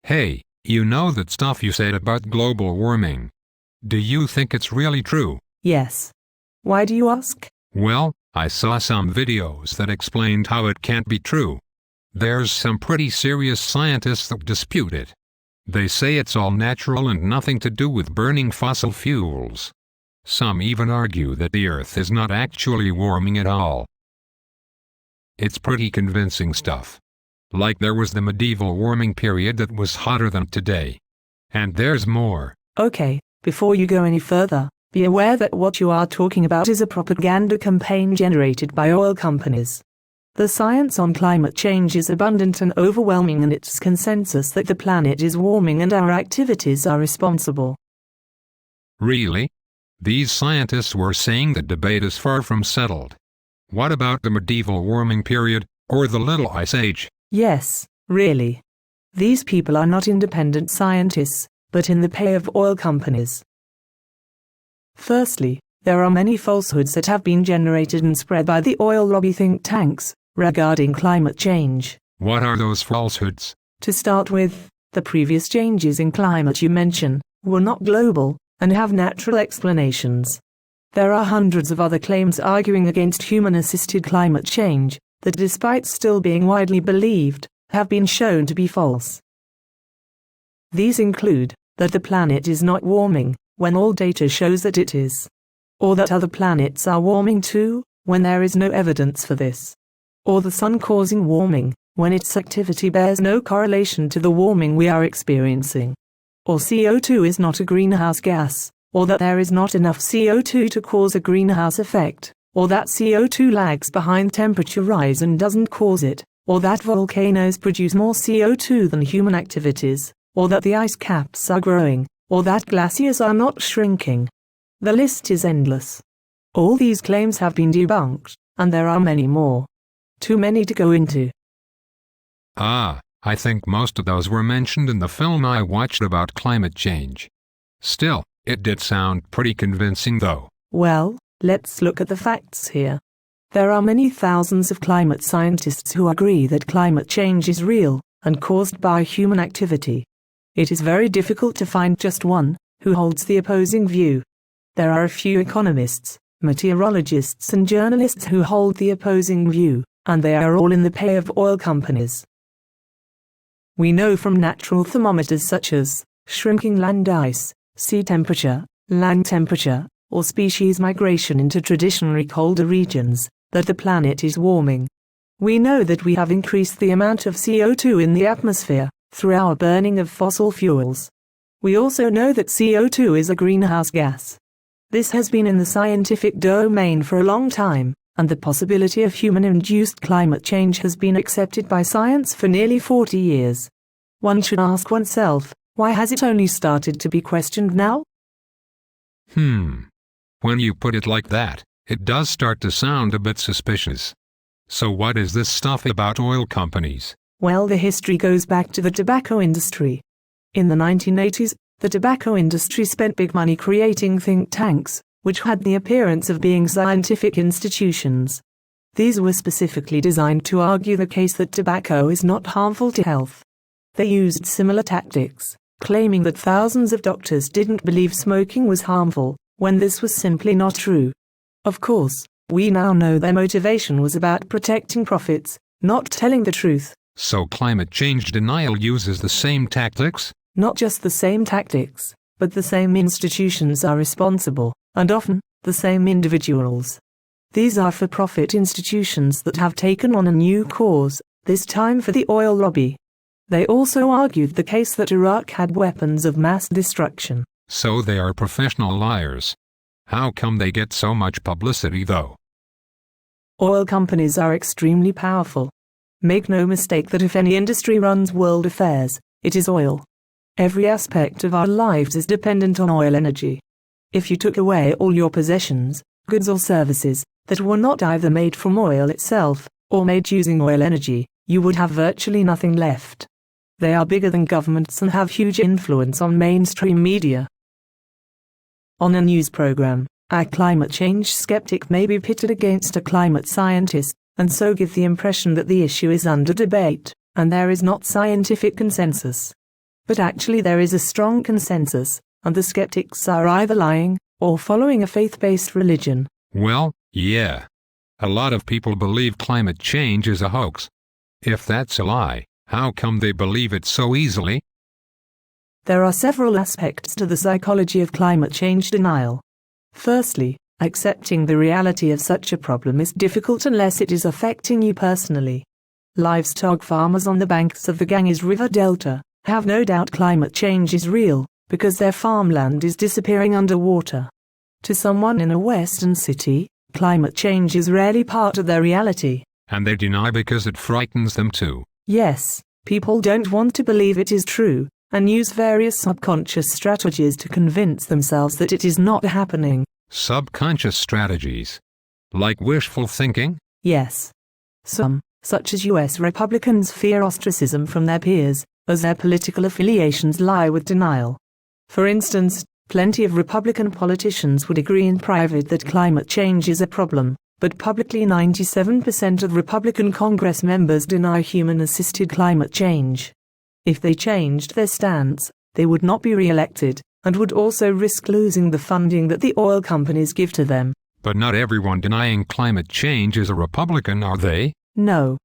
Hey, you know that stuff you said about global warming. Do you think it's really true? Yes. Why do you ask? Well, I saw some videos that explained how it can't be true. There's some pretty serious scientists that dispute it. They say it's all natural and nothing to do with burning fossil fuels. Some even argue that the Earth is not actually warming at all. It's pretty convincing stuff. Like there was the medieval warming period that was hotter than today. And there's more. Okay, before you go any further, be aware that what you are talking about is a propaganda campaign generated by oil companies. The science on climate change is abundant and overwhelming, and it's consensus that the planet is warming and our activities are responsible. Really? These scientists were saying the debate is far from settled. What about the medieval warming period, or the Little Ice Age? Yes, really. These people are not independent scientists, but in the pay of oil companies. Firstly, there are many falsehoods that have been generated and spread by the oil lobby think tanks regarding climate change. What are those falsehoods? To start with, the previous changes in climate you mention were not global and have natural explanations. There are hundreds of other claims arguing against human-assisted climate change that, despite still being widely believed, have been shown to be false. These include that the planet is not warming when all data shows that it is, or that other planets are warming too when there is no evidence for this, or the sun causing warming when its activity bears no correlation to the warming we are experiencing, or CO2 is not a greenhouse gas, or that there is not enough CO2 to cause a greenhouse effect, or that CO2 lags behind temperature rise and doesn't cause it, or that volcanoes produce more CO2 than human activities, or that the ice caps are growing, or that glaciers are not shrinking. The list is endless. All these claims have been debunked, and there are many more. Too many to go into. I think most of those were mentioned in the film I watched about climate change. Still, it did sound pretty convincing though. Well, let's look at the facts here. There are many thousands of climate scientists who agree that climate change is real and caused by human activity. It is very difficult to find just one who holds the opposing view. There are a few economists, meteorologists and journalists who hold the opposing view, and they are all in the pay of oil companies. We know from natural thermometers such as shrinking land ice, sea temperature, land temperature, or species migration into traditionally colder regions, that the planet is warming. We know that we have increased the amount of CO2 in the atmosphere through our burning of fossil fuels. We also know that CO2 is a greenhouse gas. This has been in the scientific domain for a long time, and the possibility of human-induced climate change has been accepted by science for nearly 40 years. One should ask oneself, why has it only started to be questioned now? When you put it like that, it does start to sound a bit suspicious. So what is this stuff about oil companies? Well, the history goes back to the tobacco industry. In the 1980s, the tobacco industry spent big money creating think tanks, which had the appearance of being scientific institutions. These were specifically designed to argue the case that tobacco is not harmful to health. They used similar tactics, claiming that thousands of doctors didn't believe smoking was harmful, when this was simply not true. Of course, we now know their motivation was about protecting profits, not telling the truth. So climate change denial uses the same tactics? Not just the same tactics, but the same institutions are responsible, and often, the same individuals. These are for-profit institutions that have taken on a new cause, this time for the oil lobby. They also argued the case that Iraq had weapons of mass destruction. So they are professional liars. How come they get so much publicity though? Oil companies are extremely powerful. Make no mistake that if any industry runs world affairs, it is oil. Every aspect of our lives is dependent on oil energy. If you took away all your possessions, goods or services, that were not either made from oil itself, or made using oil energy, you would have virtually nothing left. They are bigger than governments and have huge influence on mainstream media. On a news program, a climate change skeptic may be pitted against a climate scientist, and so give the impression that the issue is under debate, and there is not scientific consensus. But actually there is a strong consensus, and the skeptics are either lying, or following a faith-based religion. Well, yeah. A lot of people believe climate change is a hoax. If that's a lie, how come they believe it so easily? There are several aspects to the psychology of climate change denial. Firstly, accepting the reality of such a problem is difficult unless it is affecting you personally. Livestock farmers on the banks of the Ganges River Delta have no doubt climate change is real, because their farmland is disappearing underwater. To someone in a Western city, climate change is rarely part of their reality. And they deny because it frightens them too. Yes, people don't want to believe it is true, and use various subconscious strategies to convince themselves that it is not happening. Subconscious strategies? Like wishful thinking? Yes. Some, such as US Republicans, fear ostracism from their peers, as their political affiliations lie with denial. For instance, plenty of Republican politicians would agree in private that climate change is a problem, but publicly 97% of Republican Congress members deny human-assisted climate change. If they changed their stance, they would not be re-elected, and would also risk losing the funding that the oil companies give to them. But not everyone denying climate change is a Republican, are they? No.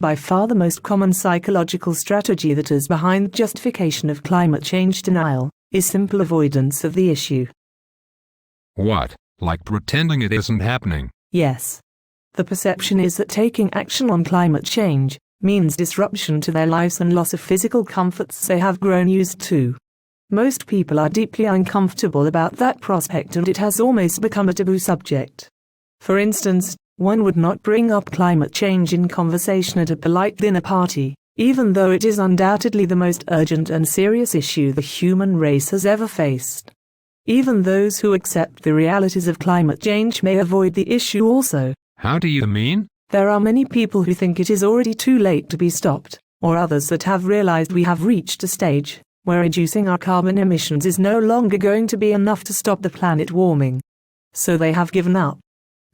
By far the most common psychological strategy that is behind justification of climate change denial is simple avoidance of the issue. What, like pretending it isn't happening? Yes. The perception is that taking action on climate change means disruption to their lives and loss of physical comforts they have grown used to. Most people are deeply uncomfortable about that prospect, and it has almost become a taboo subject. For instance, one would not bring up climate change in conversation at a polite dinner party, even though it is undoubtedly the most urgent and serious issue the human race has ever faced. Even those who accept the realities of climate change may avoid the issue also. How do you mean? There are many people who think it is already too late to be stopped, or others that have realized we have reached a stage where reducing our carbon emissions is no longer going to be enough to stop the planet warming. So they have given up.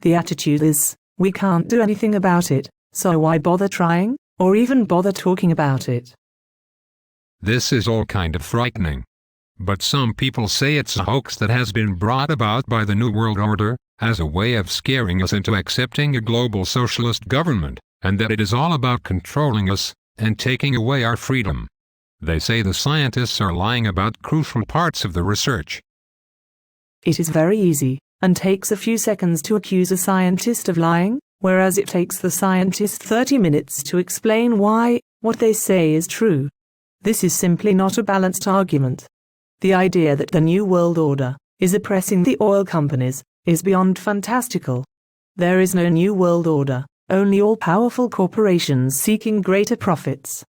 The attitude is, we can't do anything about it, so why bother trying, or even bother talking about it? This is all kind of frightening. But some people say it's a hoax that has been brought about by the New World Order, as a way of scaring us into accepting a global socialist government, and that it is all about controlling us and taking away our freedom. They say the scientists are lying about crucial parts of the research. It is very easy, and takes a few seconds to accuse a scientist of lying, whereas it takes the scientist 30 minutes to explain why what they say is true. This is simply not a balanced argument. The idea that the New World Order is oppressing the oil companies is beyond fantastical. There is no New World Order, only all-powerful corporations seeking greater profits.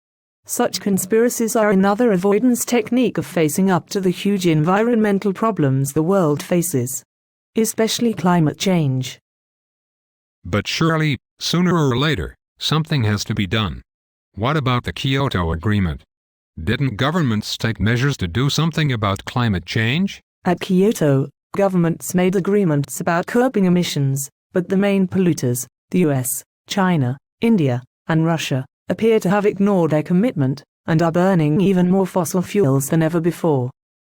Such conspiracies are another avoidance technique of facing up to the huge environmental problems the world faces, especially climate change. But surely, sooner or later, something has to be done. What about the Kyoto Agreement? Didn't governments take measures to do something about climate change? At Kyoto, governments made agreements about curbing emissions, but the main polluters, the US, China, India, and Russia, appear to have ignored their commitment, and are burning even more fossil fuels than ever before.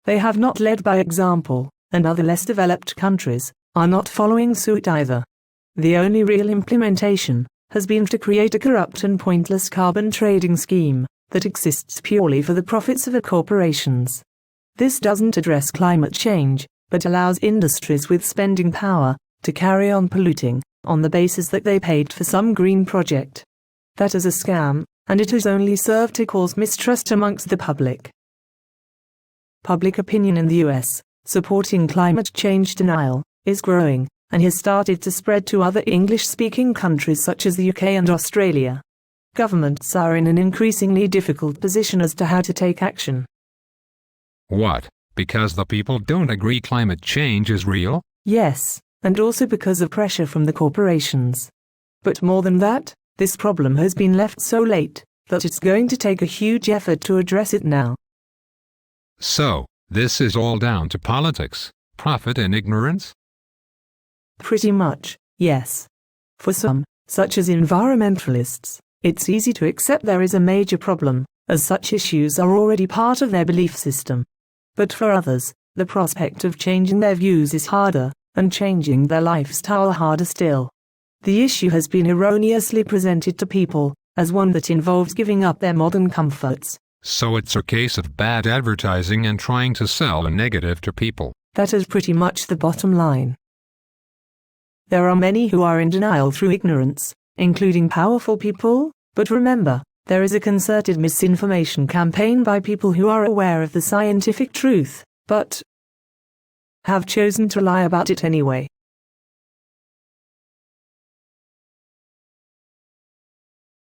They have not led by example, and other less developed countries are not following suit either. The only real implementation has been to create a corrupt and pointless carbon trading scheme that exists purely for the profits of the corporations. This doesn't address climate change, but allows industries with spending power to carry on polluting on the basis that they paid for some green project. That is a scam, and it has only served to cause mistrust amongst the public. Public opinion in the US, supporting climate change denial, is growing, and has started to spread to other English-speaking countries such as the UK and Australia. Governments are in an increasingly difficult position as to how to take action. What? Because the people don't agree climate change is real? Yes, and also because of pressure from the corporations. But more than that, this problem has been left so late that it's going to take a huge effort to address it now. So, this is all down to politics, profit and ignorance? Pretty much, yes. For some, such as environmentalists, it's easy to accept there is a major problem, as such issues are already part of their belief system. But for others, the prospect of changing their views is harder, and changing their lifestyle harder still. The issue has been erroneously presented to people as one that involves giving up their modern comforts. So it's a case of bad advertising and trying to sell a negative to people. That is pretty much the bottom line. There are many who are in denial through ignorance, including powerful people, but remember, there is a concerted misinformation campaign by people who are aware of the scientific truth, but have chosen to lie about it anyway.